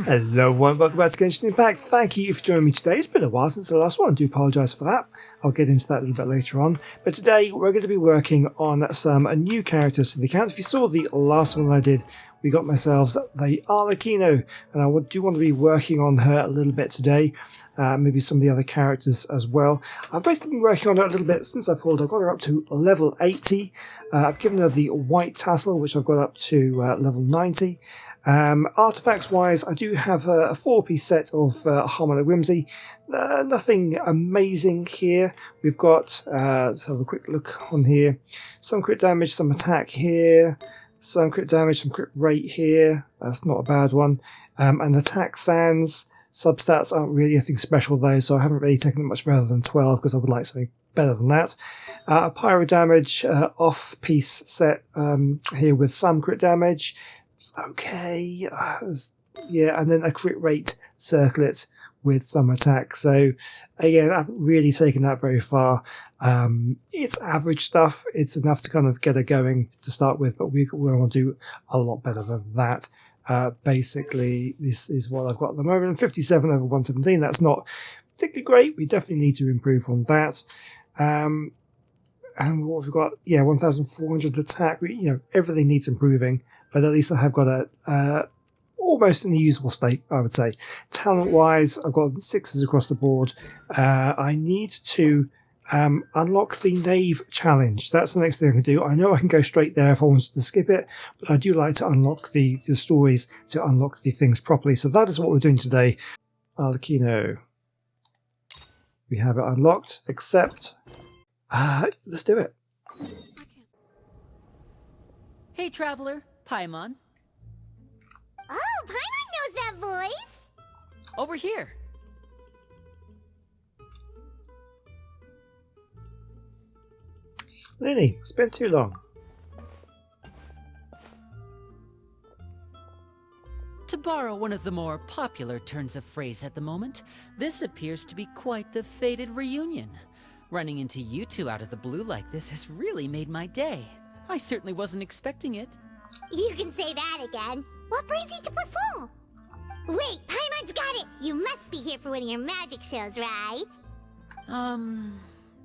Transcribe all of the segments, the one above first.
Hello everyone, welcome back to Genshin Impact. Thank you for joining me today. It's been a while since the last one. I do apologise for that. I'll get into that a little bit later on. But today we're going to be working on some new characters to the account. If you saw the last one I did, we got myself the Arlecchino, and I do want to be working on her a little bit today. Maybe some of the other characters as well. I've basically been working on her a little bit since I pulled. I've got her up to level 80. I've given her the white tassel, which I've got up to level 90. Artifacts wise, I do have a 4-piece set of Harmonic Whimsy. Nothing amazing here. We've got, let's have a quick look on here. Some crit damage, some attack here, some crit damage, some crit rate here. That's not a bad one. And attack sans. Substats aren't really anything special though, so I haven't really taken it much further than 12 because I would like something better than that. Pyro damage, off-piece set here with some crit damage. Okay, yeah, and then a crit rate circlet with some attack. So again, I haven't really taken that very far. It's average stuff. It's enough to kind of get her going to start with, but we want to do a lot better than that. Basically, this is what I've got at the moment. 57 over 117. That's not particularly great. We definitely need to improve on that. And what have we got? Yeah, 1,400 attack. Everything needs improving. But at least I have got a almost in a usable state, I would say. Talent-wise, I've got 6s across the board. I need to unlock the Knave challenge. That's the next thing I can do. I know I can go straight there if I wanted to skip it, but I do like to unlock the stories to unlock the things properly. So that is what we're doing today. Arlecchino. We have it unlocked, except... let's do it. Hey, Traveler. Paimon. Oh, Paimon knows that voice! Over here. Lily, it's been too long. To borrow one of the more popular turns of phrase at the moment, this appears to be quite the fated reunion. Running into you two out of the blue like this has really made my day. I certainly wasn't expecting it. You can say that again. What brings you to Poisson? Wait, Paimon's got it! You must be here for one of your magic shows, right?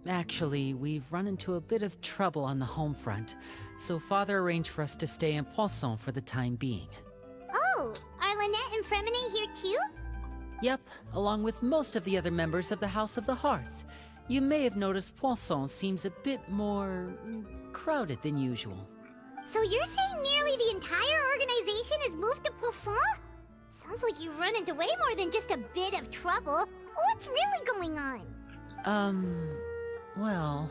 Actually, we've run into a bit of trouble on the home front, so Father arranged for us to stay in Poisson for the time being. Oh, are Lynette and Fremine here too? Yep, along with most of the other members of the House of the Hearth. You may have noticed Poisson seems a bit more crowded than usual. So you're saying nearly the entire organization has moved to Poisson? Sounds like you've run into way more than just a bit of trouble. What's really going on? Well...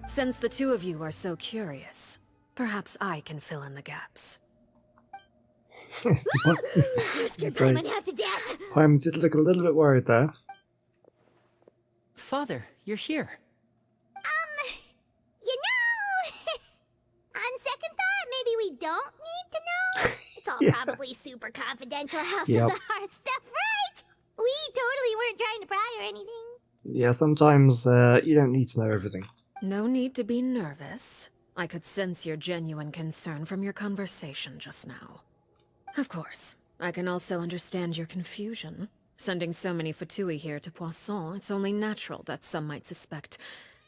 Since the two of you are so curious, perhaps I can fill in the gaps. You scared Paimon half to death! I did look a little bit worried there. Father, you're here. You know... On second thought, maybe we don't need to know. It's all probably super confidential House of the Hearth stuff, right? We totally weren't trying to pry or anything. Yeah, sometimes you don't need to know everything. No need to be nervous. I could sense your genuine concern from your conversation just now. Of course, I can also understand your confusion. Sending so many Fatui here to Poisson, it's only natural that some might suspect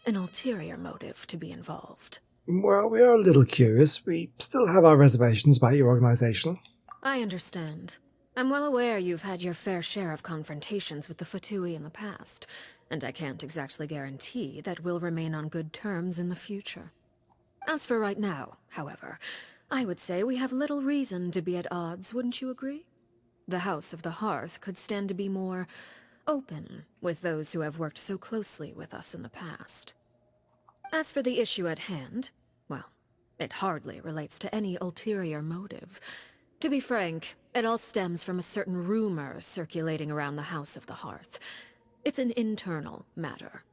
an ulterior motive to be involved. Well, we are a little curious. We still have our reservations about your organization. I understand. I'm well aware you've had your fair share of confrontations with the Fatui in the past, and I can't exactly guarantee that we'll remain on good terms in the future. As for right now, however, I would say we have little reason to be at odds, wouldn't you agree? The House of the Hearth could stand to be more open with those who have worked so closely with us in the past. As for the issue at hand, well, it hardly relates to any ulterior motive. To be frank, it all stems from a certain rumor circulating around the House of the Hearth. It's an internal matter.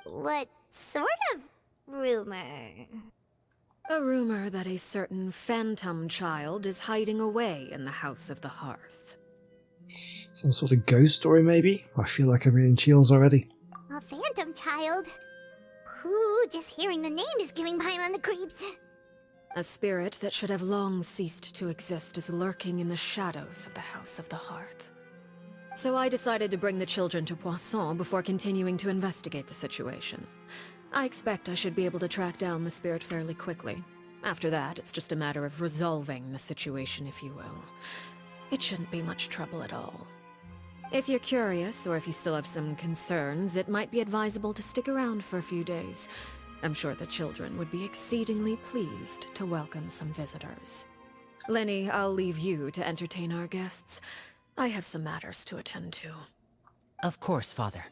What sort of rumor? A rumor that a certain phantom child is hiding away in the House of the Hearth. Some sort of ghost story, maybe? I feel like I'm getting chills already. A phantom child? Ooh, just hearing the name is giving Paimon the creeps. A spirit that should have long ceased to exist is lurking in the shadows of the House of the Hearth. So I decided to bring the children to Poisson before continuing to investigate the situation. I expect I should be able to track down the spirit fairly quickly. After that, it's just a matter of resolving the situation, if you will. It shouldn't be much trouble at all. If you're curious, or if you still have some concerns, it might be advisable to stick around for a few days. I'm sure the children would be exceedingly pleased to welcome some visitors. Lenny, I'll leave you to entertain our guests. I have some matters to attend to. Of course, Father.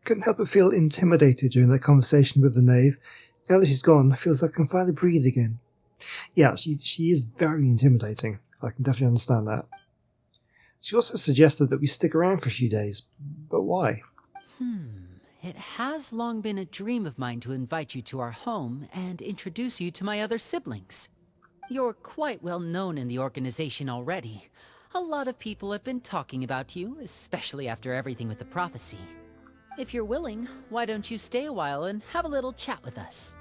Couldn't help but feel intimidated during that conversation with the knave. Now that she's gone, it feels like I can finally breathe again. Yeah, she is very intimidating. I can definitely understand that. She also suggested that we stick around for a few days, but why? It has long been a dream of mine to invite you to our home and introduce you to my other siblings. You're quite well known in the organization already. A lot of people have been talking about you, especially after everything with the prophecy. If you're willing, why don't you stay a while and have a little chat with us?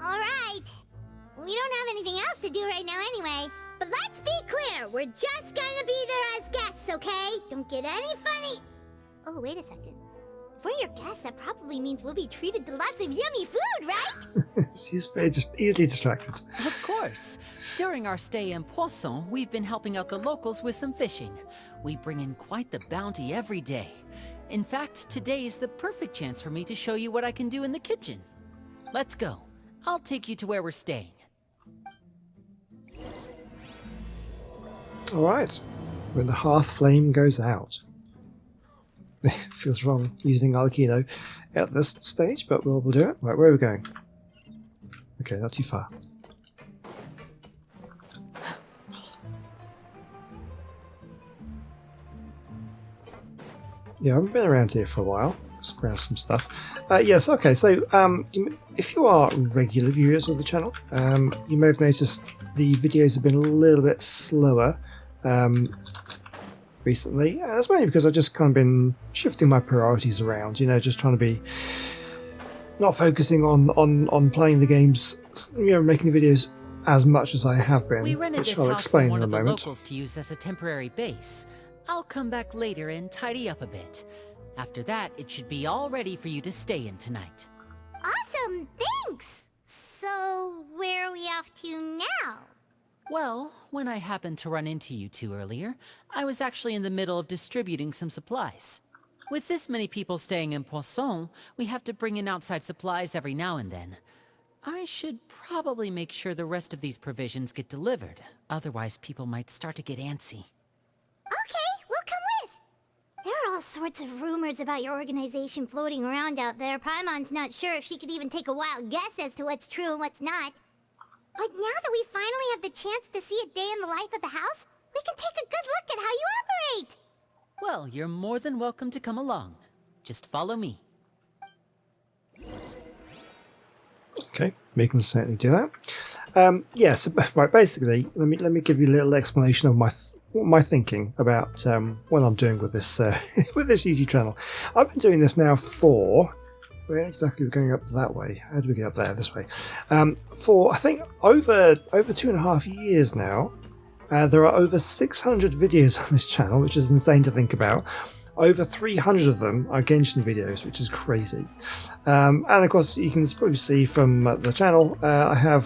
Alright. We don't have anything else to do right now anyway. But let's be clear, we're just gonna be there as guests, okay? Don't get any funny. Oh, wait a second. If we're your guests, that probably means we'll be treated to lots of yummy food, right? She's very just easily distracted. Of course. During our stay in Poisson, we've been helping out the locals with some fishing. We bring in quite the bounty every day. In fact, today's the perfect chance for me to show you what I can do in the kitchen. Let's go. I'll take you to where we're staying. Alright. When the hearth flame goes out. Feels wrong using Alkino at this stage, but we'll do it. Right, where are we going? Okay, not too far. Yeah, I've been around here for a while. Let's grab some stuff. Yes, okay, so if you are regular viewers of the channel, you may have noticed the videos have been a little bit slower recently. And that's mainly because I've just kind of been shifting my priorities around, you know, just trying to be not focusing on playing the games, you know, making videos as much as I have been, We rented which this I'll house explain from one in a of the moment. locals to use as a temporary base. I'll come back later and tidy up a bit. After that, it should be all ready for you to stay in tonight. Awesome, thanks! So, where are we off to now? Well, when I happened to run into you two earlier, I was actually in the middle of distributing some supplies. With this many people staying in Poisson, we have to bring in outside supplies every now and then. I should probably make sure the rest of these provisions get delivered, otherwise people might start to get antsy. Okay, we'll come with! There are all sorts of rumors about your organization floating around out there. Paimon's not sure if she could even take a wild guess as to what's true and what's not. But now that we finally have the chance to see a day in the life of the house, we can take a good look at how you operate! Well, you're more than welcome to come along. Just follow me. Okay, we can certainly do that. Yes, right. Basically, let me give you a little explanation of my thinking about what I'm doing with this with this YouTube channel. I've been doing this now for where exactly we're going up that way. How do we get up there? This way. For I think over 2.5 years now. There are over 600 videos on this channel, which is insane to think about. Over 300 of them are Genshin videos, which is crazy. And of course, you can probably see from the channel, I have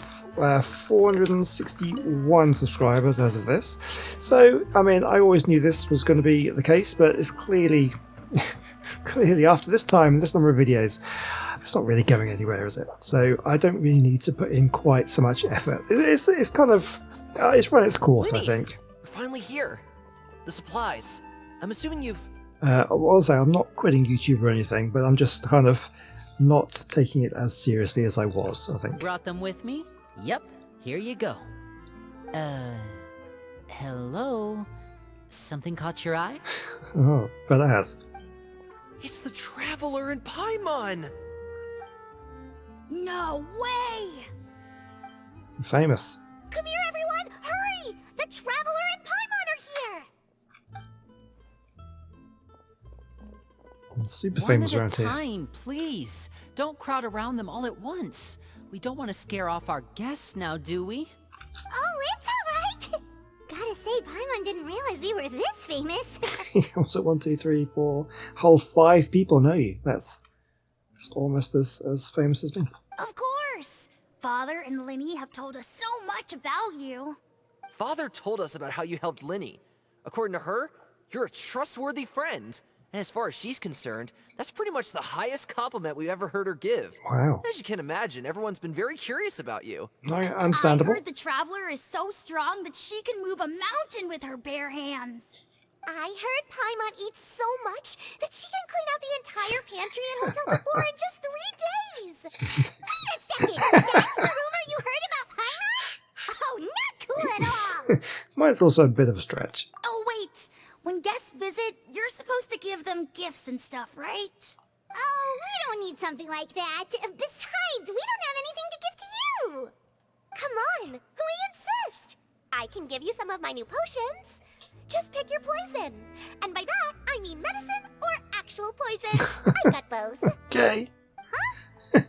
461 subscribers as of this. So, I mean, I always knew this was going to be the case, but it's clearly, clearly after this time, this number of videos, it's not really going anywhere, is it? So I don't really need to put in quite so much effort. It's kind of, it's run its course, Winnie, I think. we're finally here. The supplies. I'm assuming you've... Also, I'm not quitting YouTube or anything, but I'm just kind of not taking it as seriously as I was, I think. Brought them with me? Yep, here you go. Hello? Something caught your eye? Oh, but it has. It's the Traveler in Paimon! No way! Famous. Come here, everyone! The Traveler and Paimon are here! Super One famous at a around here. time, please. Don't crowd around them all at once. We don't want to scare off our guests now, do we? Oh, it's alright! Gotta say, Paimon didn't realize we were this famous. Also, 1, 2, 3, 4, whole 5 people know you. That's almost as famous as me. Of course! Father and Linny have told us so much about you. Father told us about how you helped Linny. According to her, you're a trustworthy friend. And as far as she's concerned, that's pretty much the highest compliment we've ever heard her give. Wow. As you can imagine, everyone's been very curious about you. Understandable. I heard the Traveler is so strong that she can move a mountain with her bare hands. I heard Paimon eats so much that she can clean out the entire pantry in Hotel Decor in just 3 days. Wait a second, that's the rumor you heard about Paimon? Oh, not cool at all. Mine's also a bit of a stretch. Oh, wait. When guests visit, you're supposed to give them gifts and stuff, right? Oh, we don't need something like that. Besides, we don't have anything to give to you. Come on, we insist. I can give you some of my new potions. Just pick your poison. And by that, I mean medicine or actual poison. I've got both. Okay. Huh?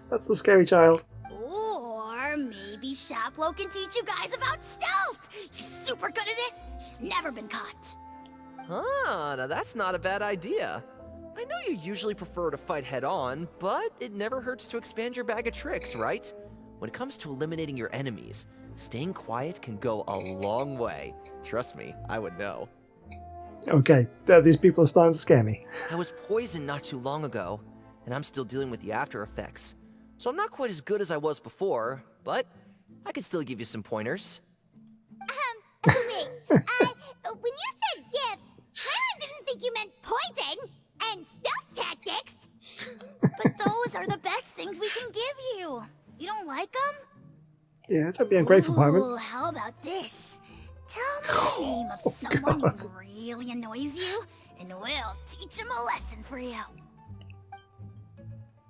That's the scary child. Or maybe Shaplo can teach you guys about stealth. He's super good at it. He's never been caught. Ah, now that's not a bad idea. I know you usually prefer to fight head-on, but it never hurts to expand your bag of tricks, right? When it comes to eliminating your enemies, staying quiet can go a long way. Trust me, I would know. Okay, these people are starting to scare me. I was poisoned not too long ago, and I'm still dealing with the after effects. So I'm not quite as good as I was before, but I can still give you some pointers. Wait, when you said gifts, Paimon didn't think you meant poison and stealth tactics. But those are the best things we can give you. You don't like them? Yeah, don't be ungrateful, Paimon. Ooh, how about this? Tell me the name of someone God. who really annoys you, and we'll teach him a lesson for you.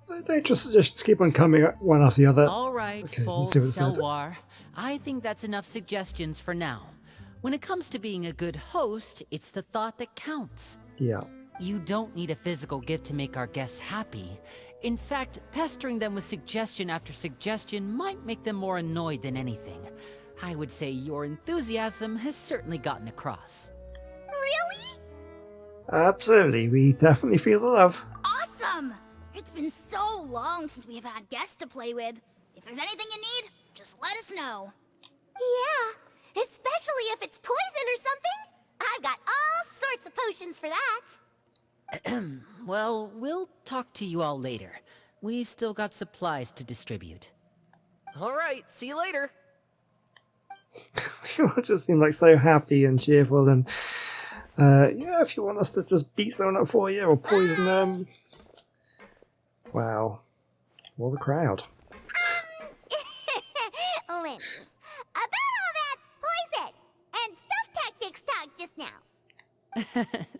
So they just suggestions keep on coming one after the other. All right, Okay, Fold let's see what it says. Selwar. I think that's enough suggestions for now. When it comes to being a good host, it's the thought that counts. Yeah. You don't need a physical gift to make our guests happy. In fact, pestering them with suggestion after suggestion might make them more annoyed than anything. I would say your enthusiasm has certainly gotten across. Really? Absolutely, we definitely feel the love. Awesome! It's been so long since we've had guests to play with. If there's anything you need, just let us know. Yeah, especially if it's poison or something. I've got all sorts of potions for that. Well, we'll talk to you all later. We've still got supplies to distribute. All right, see you later. You all just seem like so happy and cheerful, and yeah, if you want us to just beat someone up for you or poison them. Wow. What a crowd. Lynn, about all that poison and stealth tactics talk just now.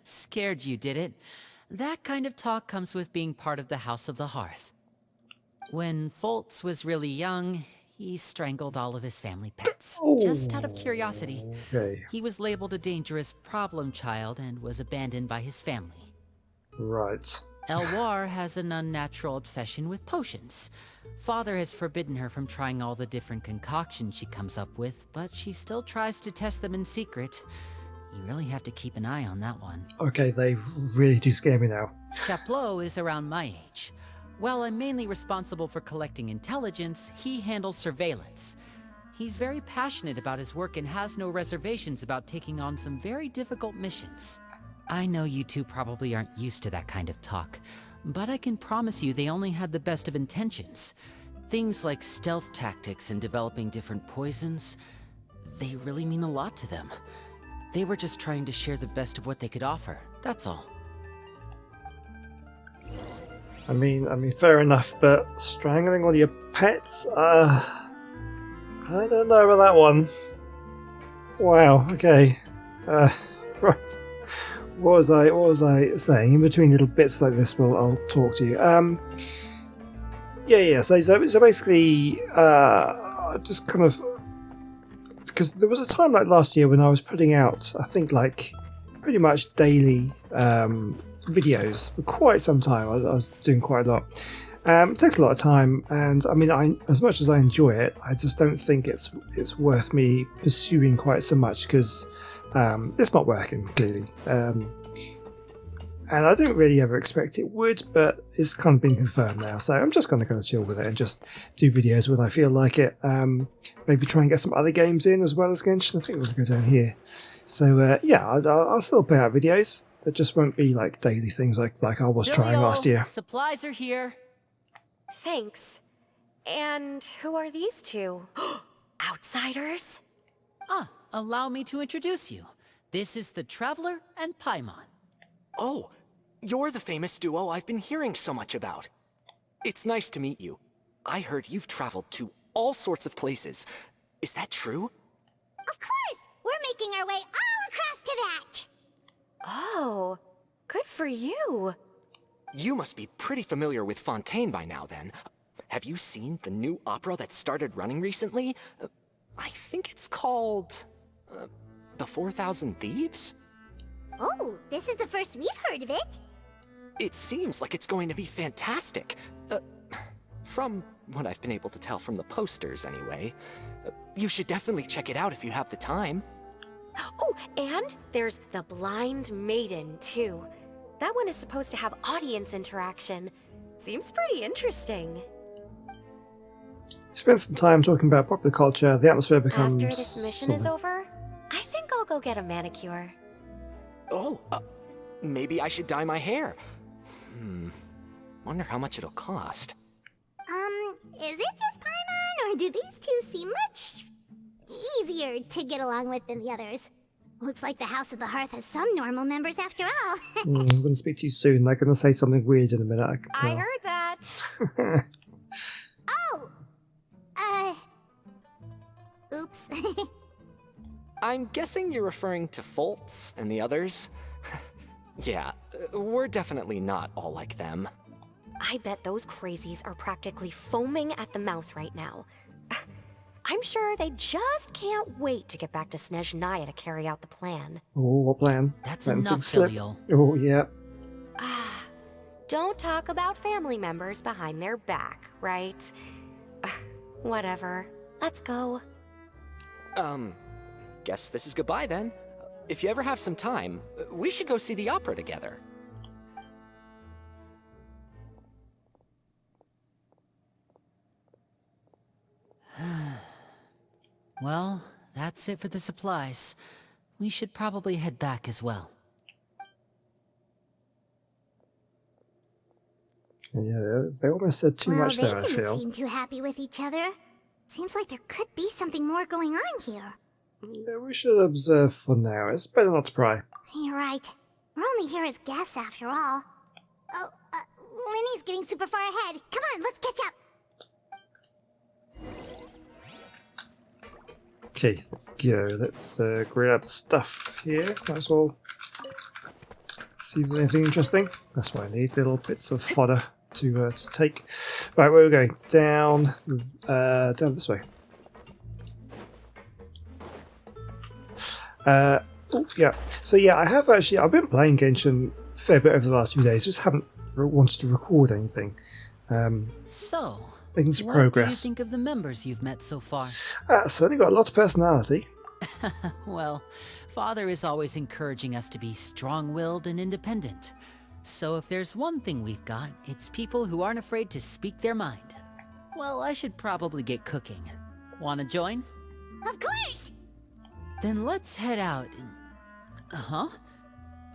Scared you, did it? That kind of talk comes with being part of the House of the Hearth. When Foltz was really young, he strangled all of his family pets. Just out of curiosity. Okay. He was labeled a dangerous problem child and was abandoned by his family. Right. Elwar has an unnatural obsession with potions. Father has forbidden her from trying all the different concoctions she comes up with, but she still tries to test them in secret. You really have to keep an eye on that one. Okay, they really do scare me now. Chaplot is around my age. While I'm mainly responsible for collecting intelligence, he handles surveillance. He's very passionate about his work and has no reservations about taking on some very difficult missions. I know you two probably aren't used to that kind of talk, but I can promise you they only had the best of intentions. Things like stealth tactics and developing different poisons, they really mean a lot to them. They were just trying to share the best of what they could offer, that's all. I mean, fair enough, but strangling all your pets? I don't know about that one. Wow, okay. Right. What was I saying? In between little bits like this, I'll talk to you. Yeah. So basically, just kind of because there was a time like last year when I was putting out, I think, like pretty much daily videos for quite some time. I was doing quite a lot. It takes a lot of time, and I mean, as much as I enjoy it, I just don't think it's worth me pursuing quite so much because it's not working clearly. And I didn't really ever expect it would, but it's kind of been confirmed now. So I'm just going to kind of chill with it and just do videos when I feel like it. Maybe try and get some other games in as well as Genshin. I think we're going to go down here. So yeah, I'll still put out videos. That just won't be like daily things like I was trying last year. Supplies are here. Thanks. And who are these two? Outsiders? Allow me to introduce you. This is the Traveler and Paimon. Oh, you're the famous duo I've been hearing so much about. It's nice to meet you. I heard you've traveled to all sorts of places. Is that true? Of course! We're making our way all across to that! Oh, good for you. You must be pretty familiar with Fontaine by now, then. Have you seen the new opera that started running recently? I think it's called... The 4,000 Thieves? Oh, this is the first we've heard of it. It seems like it's going to be fantastic. From what I've been able to tell from the posters, anyway. You should definitely check it out if you have the time. Oh, and there's the Blind Maiden, too. That one is supposed to have audience interaction. Seems pretty interesting. Spend some time talking about popular culture. The atmosphere becomes... After this mission is over, I think I'll go get a manicure. Oh, maybe I should dye my hair. Wonder how much it'll cost. Is it just Paimon, or do these two seem much easier to get along with than the others? Looks like the House of the Hearth has some normal members after all. I'm going to speak to you soon. They're going to say something weird in a minute, I can tell. I heard that. Oh! Oops. I'm guessing you're referring to Foltz and the others? Yeah, we're definitely not all like them. I bet those crazies are practically foaming at the mouth right now. I'm sure they just can't wait to get back to Snezhnaya to carry out the plan. Oh, what plan? That's Let 'em enough, take a slip. Filial. Oh, yeah. Don't talk about family members behind their back, right? Whatever. Let's go. Guess this is goodbye then. If you ever have some time, we should go see the opera together. Well, that's it for the supplies. We should probably head back as well. Yeah, they almost said too much there, I They didn't feel. seem too happy with each other. Seems like there could be something more going on here. Yeah, we should observe for now. It's better not to pry. You're right. We're only here as guests after all. Oh, Winnie's getting super far ahead. Come on, let's catch up. Okay, let's go. Let's grab the stuff here. Might as well see if there's anything interesting. That's what I need. Little bits of fodder to take. Right, where are we going? Down this way. Oh, yeah. So yeah, I've been playing Genshin a fair bit over the last few days. Just haven't wanted to record anything. So, Making some what do you progress. think of the members you've met so far? Certainly got a lot of personality. Well, Father is always encouraging us to be strong-willed and independent. So if there's one thing we've got, it's people who aren't afraid to speak their mind. Well, I should probably get cooking. Wanna join? Of course! Then let's head out and... Huh?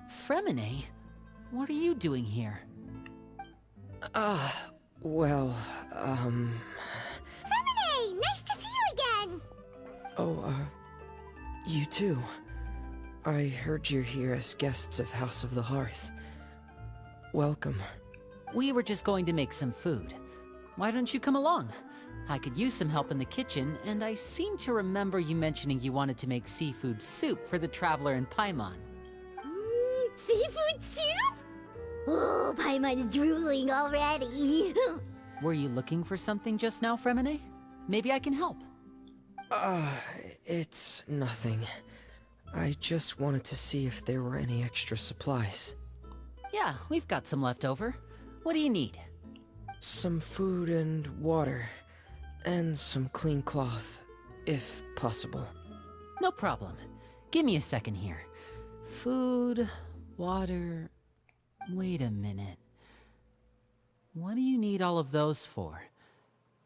Fremine? What are you doing here? Well, Hey, nice to see you again! you too. I heard you're here as guests of House of the Hearth. Welcome. We were just going to make some food. Why don't you come along? I could use some help in the kitchen, and I seem to remember you mentioning you wanted to make seafood soup for the Traveler and Paimon. Seafood soup? Oh, Paimon's drooling already. Were you looking for something just now, Fremine? Maybe I can help. It's nothing. I just wanted to see if there were any extra supplies. Yeah, we've got some left over. What do you need? Some food and water. And some clean cloth, if possible. No problem. Give me a second here. Food, water... Wait a minute. What do you need all of those for?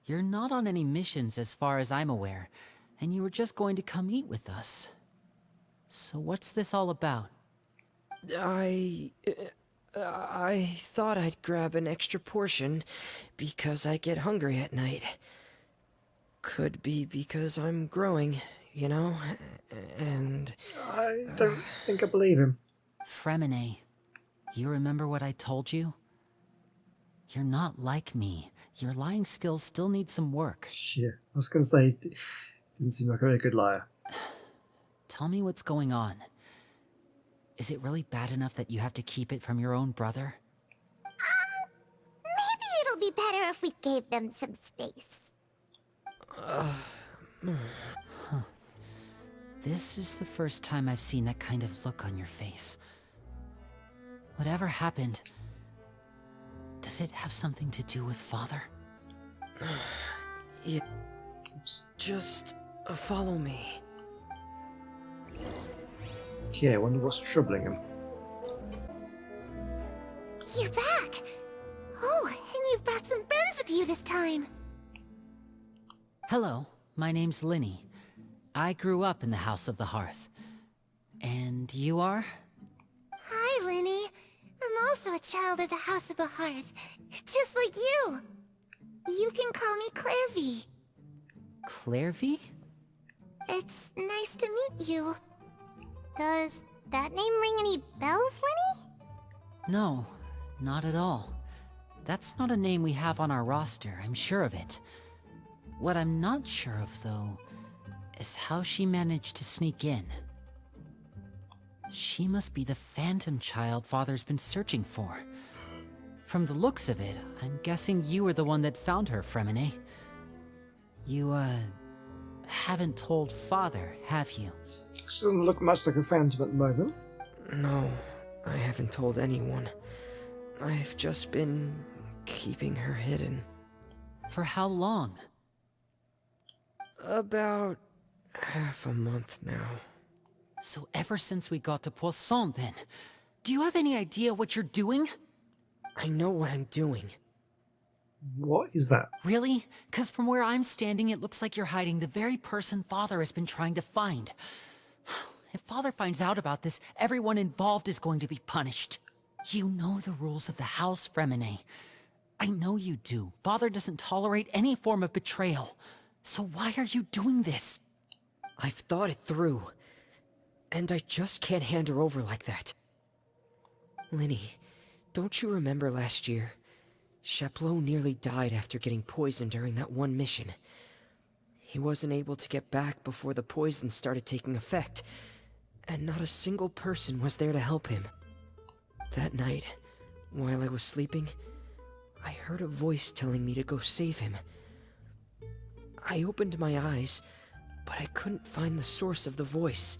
You're not on any missions as far as I'm aware, and you were just going to come eat with us. So what's this all about? I thought I'd grab an extra portion because I get hungry at night. Could be because I'm growing, you know, and... I don't think I believe him. Fremine, you remember what I told you? You're not like me. Your lying skills still need some work. Shit. I was going to say, he didn't seem like a very good liar. Tell me what's going on. Is it really bad enough that you have to keep it from your own brother? Maybe it'll be better if we gave them some space. This is the first time I've seen that kind of look on your face. Whatever happened, does it have something to do with Father? Yeah. Just follow me. Okay, I wonder what's troubling him. You're back! Oh, and you've brought some friends with you this time! Hello, my name's Linny. I grew up in the House of the Hearth. And you are? Hi, Linny. I'm also a child of the House of the Hearth, just like you. You can call me Clairvy. Clairvy? It's nice to meet you. Does that name ring any bells, Linny? No, not at all. That's not a name we have on our roster, I'm sure of it. What I'm not sure of, though, is how she managed to sneak in. She must be the phantom child Father's been searching for. From the looks of it, I'm guessing you were the one that found her, Fremine. You, haven't told Father, have you? She doesn't look much like a phantom at the moment. No, I haven't told anyone. I've just been keeping her hidden. For how long? About half a month now. So ever since we got to Poisson, then. Do you have any idea what you're doing? I know what I'm doing. What is that? Really? 'Cause from where I'm standing, it looks like you're hiding the very person Father has been trying to find. If Father finds out about this, everyone involved is going to be punished. You know the rules of the house, Fremine. I know you do. Father doesn't tolerate any form of betrayal. So why are you doing this? I've thought it through. And I just can't hand her over like that. Linny, don't you remember last year? Chaplot nearly died after getting poisoned during that one mission. He wasn't able to get back before the poison started taking effect, and not a single person was there to help him. That night, while I was sleeping, I heard a voice telling me to go save him. I opened my eyes, but I couldn't find the source of the voice.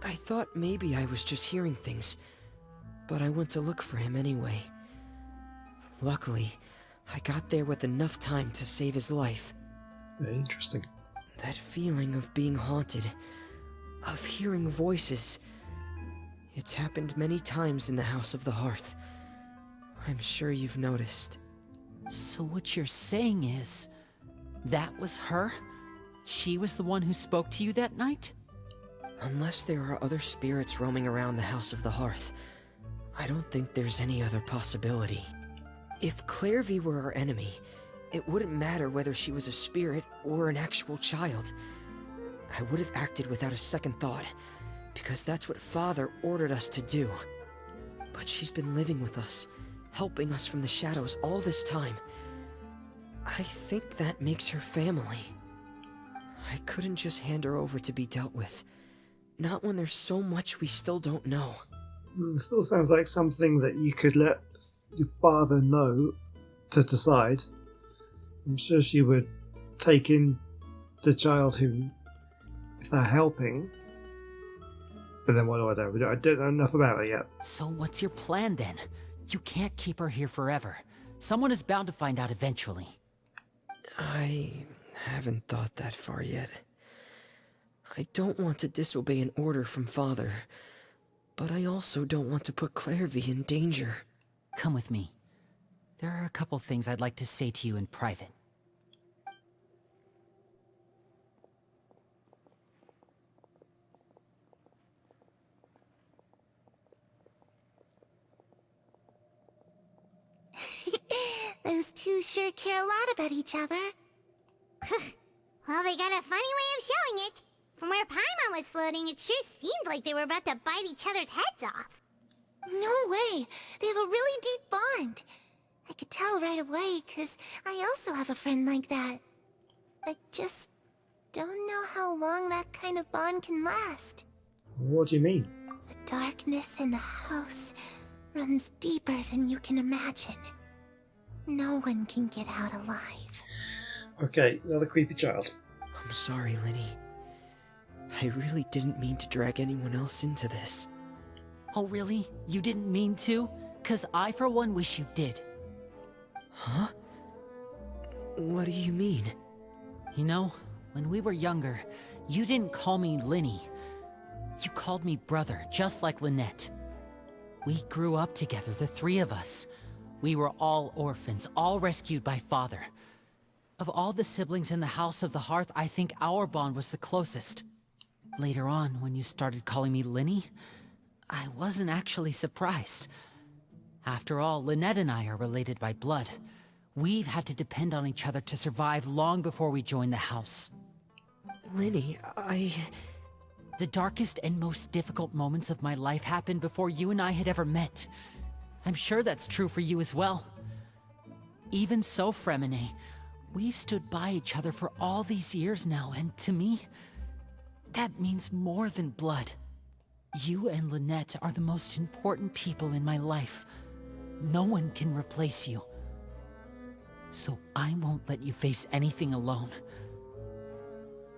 I thought maybe I was just hearing things, but I went to look for him anyway. Luckily, I got there with enough time to save his life. Very interesting. That feeling of being haunted, of hearing voices, it's happened many times in the House of the Hearth. I'm sure you've noticed. So what you're saying is, that was her? She was the one who spoke to you that night? Unless there are other spirits roaming around the House of the Hearth, I don't think there's any other possibility. If Clairvy were our enemy, it wouldn't matter whether she was a spirit or an actual child. I would have acted without a second thought, because that's what Father ordered us to do. But she's been living with us, helping us from the shadows all this time. I think that makes her family. I couldn't just hand her over to be dealt with. Not when there's so much we still don't know. It still sounds like something that you could let your father know to decide. I'm sure she would take in the child who if they're helping. But then what do I do? I don't know enough about it yet. So what's your plan then? You can't keep her here forever. Someone is bound to find out eventually. I haven't thought that far yet. I don't want to disobey an order from Father, but I also don't want to put Clairvy in danger. Come with me. There are a couple things I'd like to say to you in private. Those two sure care a lot about each other. Well, they got a funny way of showing it. From where Paimon was floating, it sure seemed like they were about to bite each other's heads off. No way. They have a really deep bond. I could tell right away, because I also have a friend like that. I just don't know how long that kind of bond can last. What do you mean? The darkness in the house runs deeper than you can imagine. No one can get out alive. Okay, another creepy child. I'm sorry, Lenny. I really didn't mean to drag anyone else into this. Oh really? You didn't mean to? 'Cause I for one wish you did. Huh? What do you mean? You know, when we were younger, you didn't call me Linny. You called me brother, just like Lynette. We grew up together, the three of us. We were all orphans, all rescued by Father. Of all the siblings in the House of the Hearth, I think our bond was the closest. Later on, when you started calling me Linny, I wasn't actually surprised. After all, Lynette and I are related by blood. We've had to depend on each other to survive long before we joined the house. Lenny, The darkest and most difficult moments of my life happened before you and I had ever met. I'm sure that's true for you as well. Even so, Fremine, we've stood by each other for all these years now, and to me, that means more than blood. You and Lynette are the most important people in my life. No one can replace you. So I won't let you face anything alone.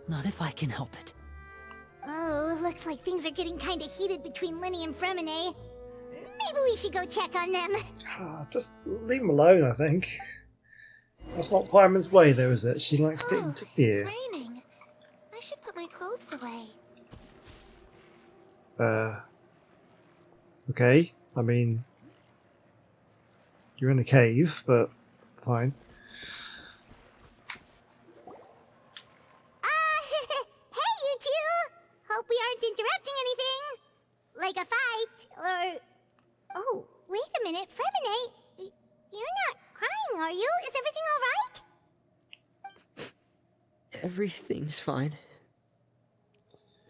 Not if I can help it. Oh, looks like things are getting kinda heated between Linny and Fremine. Maybe we should go check on them. Just leave him alone, I think. That's not Paimon's way, though, is it? She likes to interfere. It's raining. I should put my clothes away. Okay. I mean, you're in a cave, but fine. Hey, you two! Hope we aren't interrupting anything. Like a fight, or... Oh, wait a minute, Fremine. You're not crying, are you? Is everything alright? everything's fine.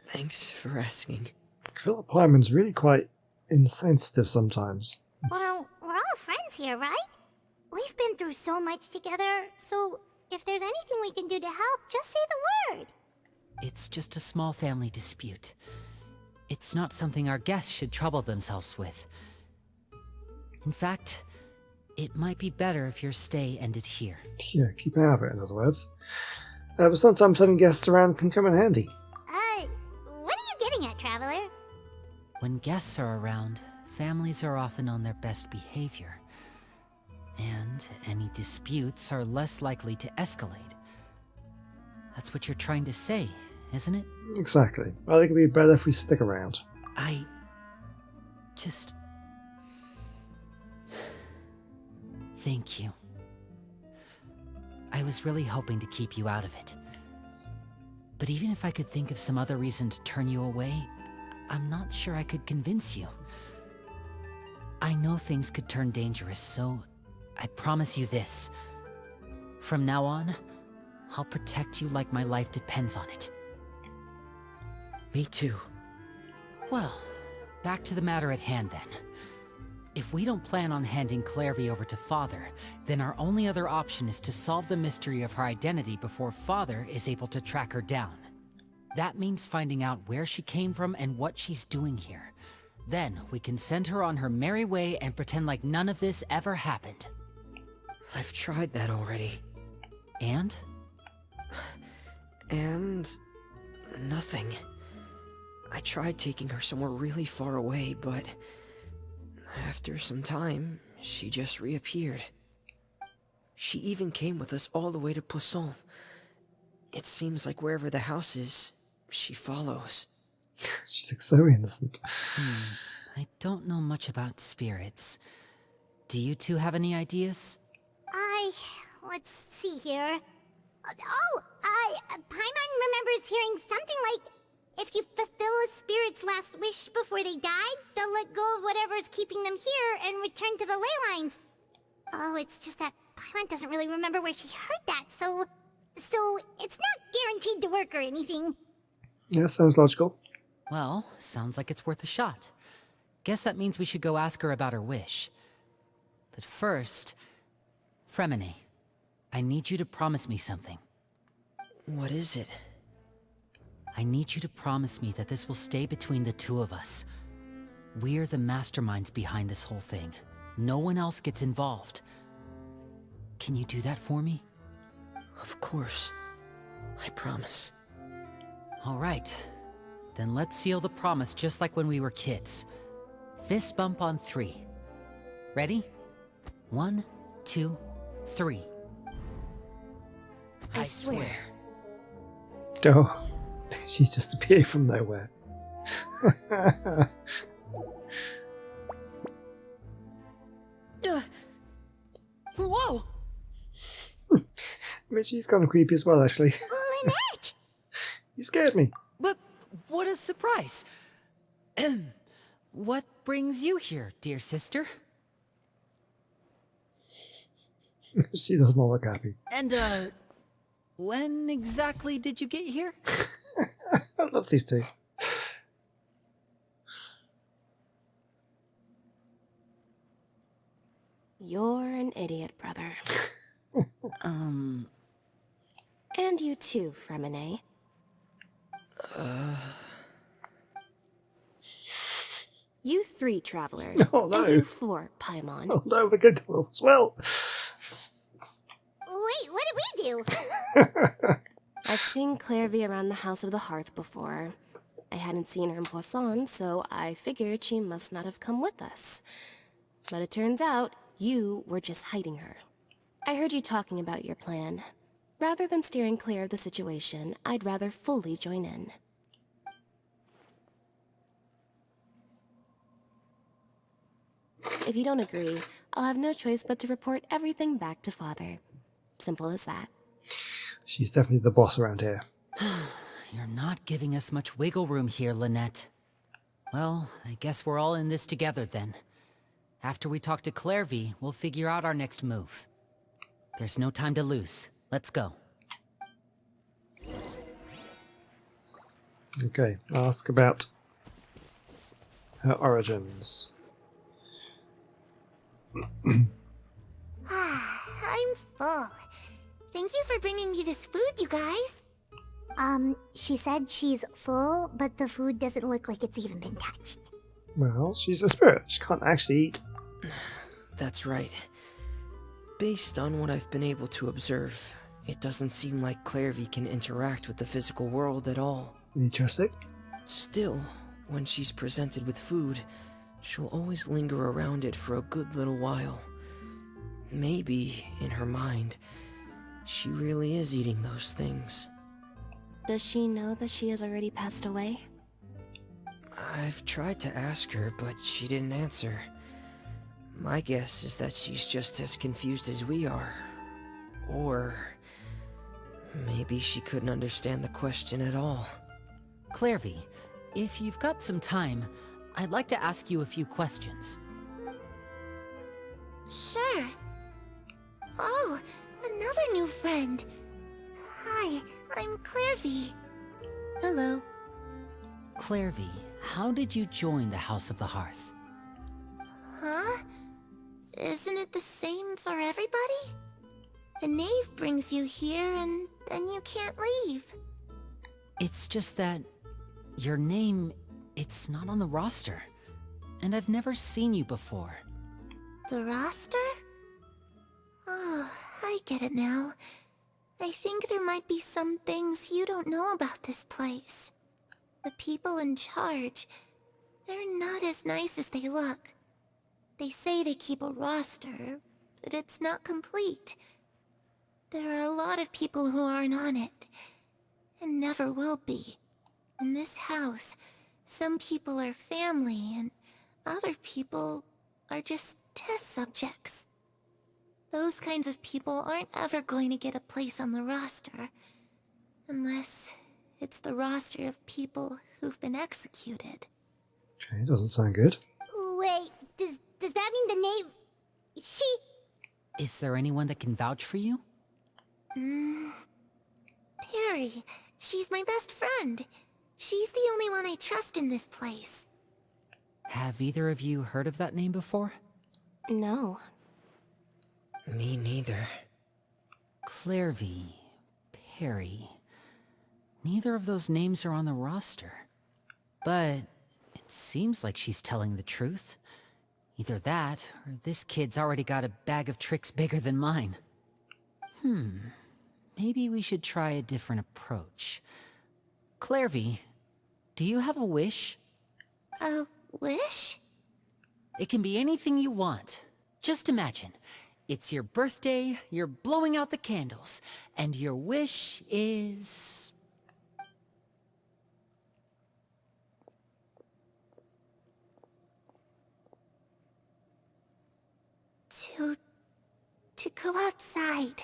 Thanks for asking. I feel like Paimon's really quite insensitive sometimes. Well, we're all friends here, right? We've been through so much together, so if there's anything we can do to help, just say the word. It's just a small family dispute. It's not something our guests should trouble themselves with. In fact, it might be better if your stay ended here. Yeah, keep out of it, in other words. But sometimes having guests around can come in handy. What are you getting at, Traveler? When guests are around, families are often on their best behavior. And any disputes are less likely to escalate. That's what you're trying to say, isn't it? Exactly. I think it'd be better if we stick around. I... just... Thank you. I was really hoping to keep you out of it. But even if I could think of some other reason to turn you away, I'm not sure I could convince you. I know things could turn dangerous, so I promise you this. From now on, I'll protect you like my life depends on it. Me too. Well, back to the matter at hand then. If we don't plan on handing Clairvy over to Father, then our only other option is to solve the mystery of her identity before Father is able to track her down. That means finding out where she came from and what she's doing here. Then we can send her on her merry way and pretend like none of this ever happened. I've tried that already. And? And... Nothing. I tried taking her somewhere really far away, but after some time, she just reappeared. She even came with us all the way to Poisson. It seems like wherever the house is, she follows. She looks so innocent. I don't know much about spirits. Do you two have any ideas? Let's see here. Paimon remembers hearing something like, if you fulfill a spirit's last wish before they died, they'll let go of whatever's keeping them here and return to the ley lines. Oh, it's just that Paimon doesn't really remember where she heard that, so it's not guaranteed to work or anything. Yeah, sounds logical. Well, sounds like it's worth a shot. Guess that means we should go ask her about her wish. But first, Fremine, I need you to promise me something. What is it? I need you to promise me that this will stay between the two of us. We're the masterminds behind this whole thing. No one else gets involved. Can you do that for me? Of course. I promise. All right. Then let's seal the promise just like when we were kids. Fist bump on 3. Ready? 1, 2, 3. I swear. Oh, she's just appearing from nowhere. Whoa! I mean, she's kind of creepy as well, actually. Lynette! You scared me. But what a surprise! What brings you here, dear sister? She does not look happy. And, when exactly did you get here? I love these two. You're an idiot, brother. And you too, Fremine. You 3 travelers. Oh, no. And you 4, Paimon. Oh no, we're going to love as well. Wait, what did we do? I've seen Clairvy around the House of the Hearth before. I hadn't seen her in Poisson, so I figured she must not have come with us. But it turns out, you were just hiding her. I heard you talking about your plan. Rather than steering clear of the situation, I'd rather fully join in. If you don't agree, I'll have no choice but to report everything back to Father. Simple as that. She's definitely the boss around here. You're not giving us much wiggle room here, Lynette. Well, I guess we're all in this together then. After we talk to Clairvy, we'll figure out our next move. There's no time to lose. Let's go. Okay, ask about her origins. I'm full. Thank you for bringing me this food, you guys. She said she's full, but the food doesn't look like it's even been touched. Well, she's a spirit. She can't actually eat. That's right. Based on what I've been able to observe, it doesn't seem like Clairvy can interact with the physical world at all. Interesting. Still, when she's presented with food, she'll always linger around it for a good little while. Maybe, in her mind, she really is eating those things. Does she know that she has already passed away? I've tried to ask her, but she didn't answer. My guess is that she's just as confused as we are. Or maybe she couldn't understand the question at all. Clairvy, if you've got some time, I'd like to ask you a few questions. Sure. Oh, another new friend. Hi, I'm Clairvy. Hello. Clairvy, how did you join the House of the Hearth? Huh? Isn't it the same for everybody? The knave brings you here and then you can't leave. It's just that your name, it's not on the roster. And I've never seen you before. The roster? Oh, I get it now. I think there might be some things you don't know about this place. The people in charge, they're not as nice as they look. They say they keep a roster, but it's not complete. There are a lot of people who aren't on it, and never will be. In this house, some people are family, and other people are just test subjects. Those kinds of people aren't ever going to get a place on the roster, unless it's the roster of people who've been executed. Okay, doesn't sound good. Wait, does that mean the name... She... Is there anyone that can vouch for you? Perry. She's my best friend. She's the only one I trust in this place. Have either of you heard of that name before? No. Me neither. Clairvy, Perry. Neither of those names are on the roster. But it seems like she's telling the truth. Either that, or this kid's already got a bag of tricks bigger than mine. Maybe we should try a different approach. Clairvy, do you have a wish? A wish? It can be anything you want. Just imagine. It's your birthday, you're blowing out the candles, and your wish is... To go outside.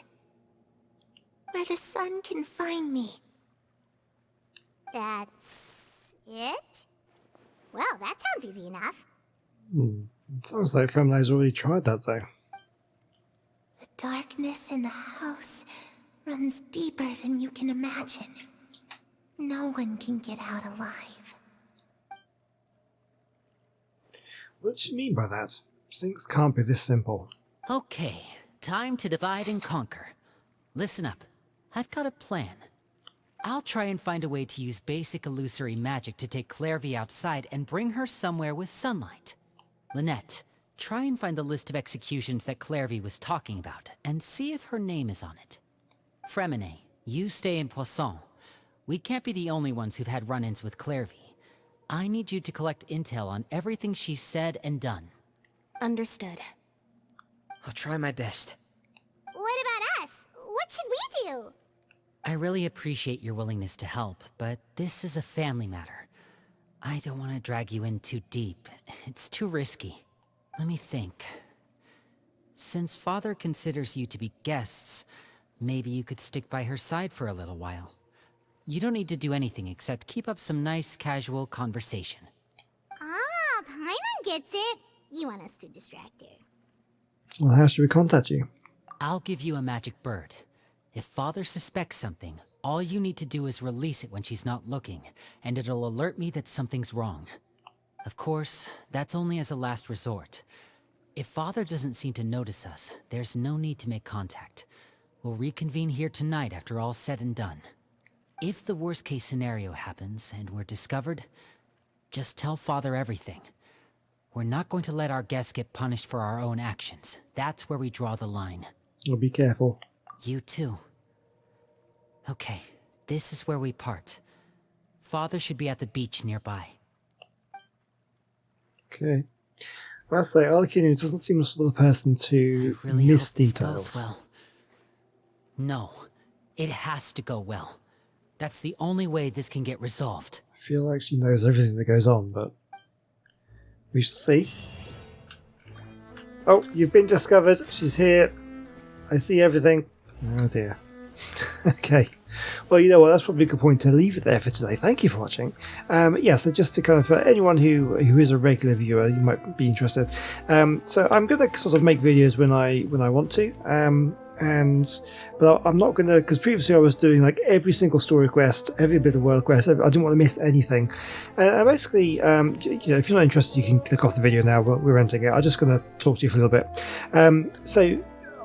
Where the sun can find me. That's... it? Well, that sounds easy enough. Sounds like Femini's already tried that though. The darkness in the house runs deeper than you can imagine. No one can get out alive. What do you mean by that? Things can't be this simple. Okay, time to divide and conquer. Listen up. I've got a plan. I'll try and find a way to use basic illusory magic to take Clairvy outside and bring her somewhere with sunlight. Lynette, try and find the list of executions that Clairvy was talking about, and see if her name is on it. Fremine, you stay in Poisson. We can't be the only ones who've had run-ins with Clairvy. I need you to collect intel on everything she's said and done. Understood. I'll try my best. What about us? What should we do? I really appreciate your willingness to help, but this is a family matter. I don't want to drag you in too deep. It's too risky. Let me think. Since Father considers you to be guests, maybe you could stick by her side for a little while. You don't need to do anything except keep up some nice, casual conversation. Ah, Paimon gets it. You want us to distract her. Well, how should we contact you? I'll give you a magic bird. If Father suspects something, all you need to do is release it when she's not looking, and it'll alert me that something's wrong. Of course, that's only as a last resort. If Father doesn't seem to notice us, there's no need to make contact. We'll reconvene here tonight after all's said and done. If the worst-case scenario happens and we're discovered, just tell Father everything. We're not going to let our guests get punished for our own actions. That's where we draw the line. Well, be careful. You too. Okay, this is where we part. Father should be at the beach nearby. Okay. Well, I say, Alakinu doesn't seem the sort of person to I really miss hope this details. goes well. No, it has to go well. That's the only way this can get resolved. I feel like she knows everything that goes on, but we shall see. Oh, you've been discovered. She's here. I see everything. Oh dear. Okay. Well, you know what, that's probably a good point to leave it there for today. Thank you for watching. Yeah, so just to kind of, for anyone who is a regular viewer, you might be interested. So I'm going to sort of make videos when I want to, but I'm not going to, because previously I was doing like every single story quest, every bit of world quest. I didn't want to miss anything. And basically, you know, if you're not interested, you can click off the video now. We're ending it. I'm just going to talk to you for a little bit. So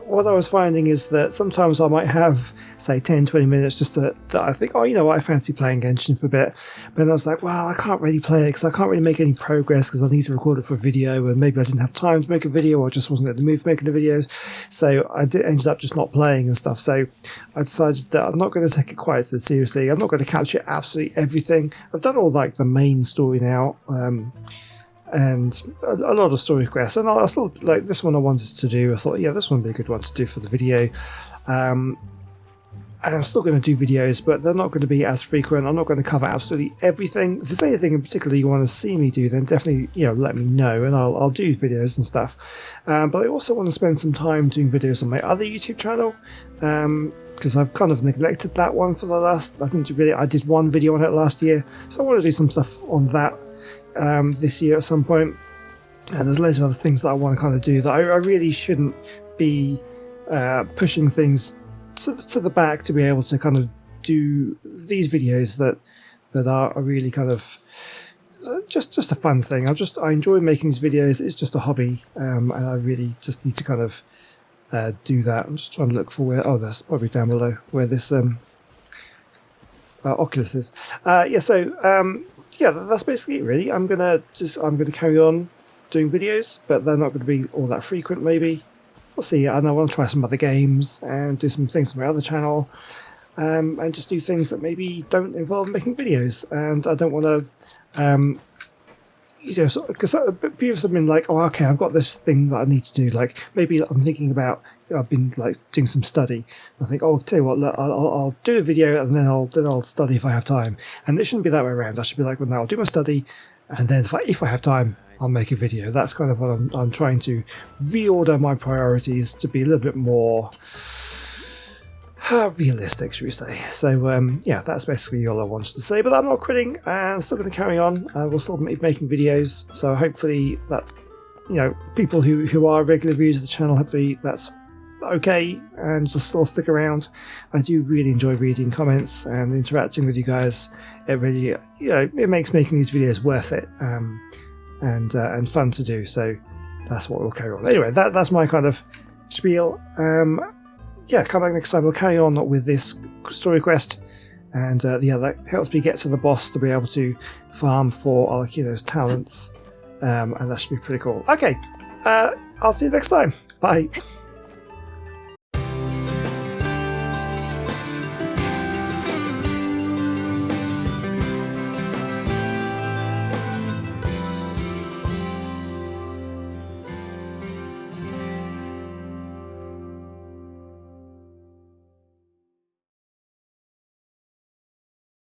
what I was finding is that sometimes I might have, say, 10-20 minutes just that I think, oh, you know what, I fancy playing Genshin for a bit. But then I was like, well, I can't really play it because I can't really make any progress because I need to record it for a video, and maybe I didn't have time to make a video, or I just wasn't in the mood for making the videos. So I ended up just not playing and stuff. So I decided that I'm not going to take it quite so seriously. I'm not going to capture absolutely everything. I've done all like the main story now. And a lot of story quests, and I still like this one I wanted to do. I thought, yeah, this one would be a good one to do for the video. And I'm still going to do videos, but they're not going to be as frequent. I'm not going to cover absolutely everything. If there's anything in particular you want to see me do, then definitely, you know, let me know, and I'll do videos and stuff. But I also want to spend some time doing videos on my other YouTube channel, because I've kind of neglected that one for the last. I did one video on it last year, so I want to do some stuff on that this year at some point. And there's loads of other things that I want to kind of do that I really shouldn't be pushing things to the back to be able to kind of do these videos that are really kind of just a fun thing. I enjoy making these videos. It's just a hobby, and I really just need to kind of do that. I'm just trying to look for where. Oh, that's probably down below where this Oculus is. Yeah, that's basically it really. I'm gonna carry on doing videos, but they're not going to be all that frequent maybe. We'll see. And I want to try some other games and do some things on my other channel, and just do things that maybe don't involve making videos. And I don't want to because people have been like, oh, okay, I've got this thing that I need to do. Like maybe I'm thinking about, I've been like doing some study. I think, oh, tell you what, look, I'll do a video and then I'll study if I have time. And it shouldn't be that way around. I should be like, well, now I'll do my study, and then if I have time, I'll make a video. That's kind of what I'm trying to reorder my priorities to be a little bit more realistic, should we say. So yeah, that's basically all I wanted to say, but I'm not quitting, and I'm still going to carry on. We'll still be making videos, so hopefully that's, you know, people who are regular viewers of the channel, hopefully that's okay and just still stick around. I do really enjoy reading comments and interacting with you guys. It really, you know, it makes making these videos worth it, and fun to do, so that's what we'll carry on. Anyway, that's my kind of spiel. Yeah, come back next time. We'll carry on with this story quest, and yeah, that helps me get to the boss to be able to farm for Arlecchino's talents, and that should be pretty cool. Okay, I'll see you next time. Bye.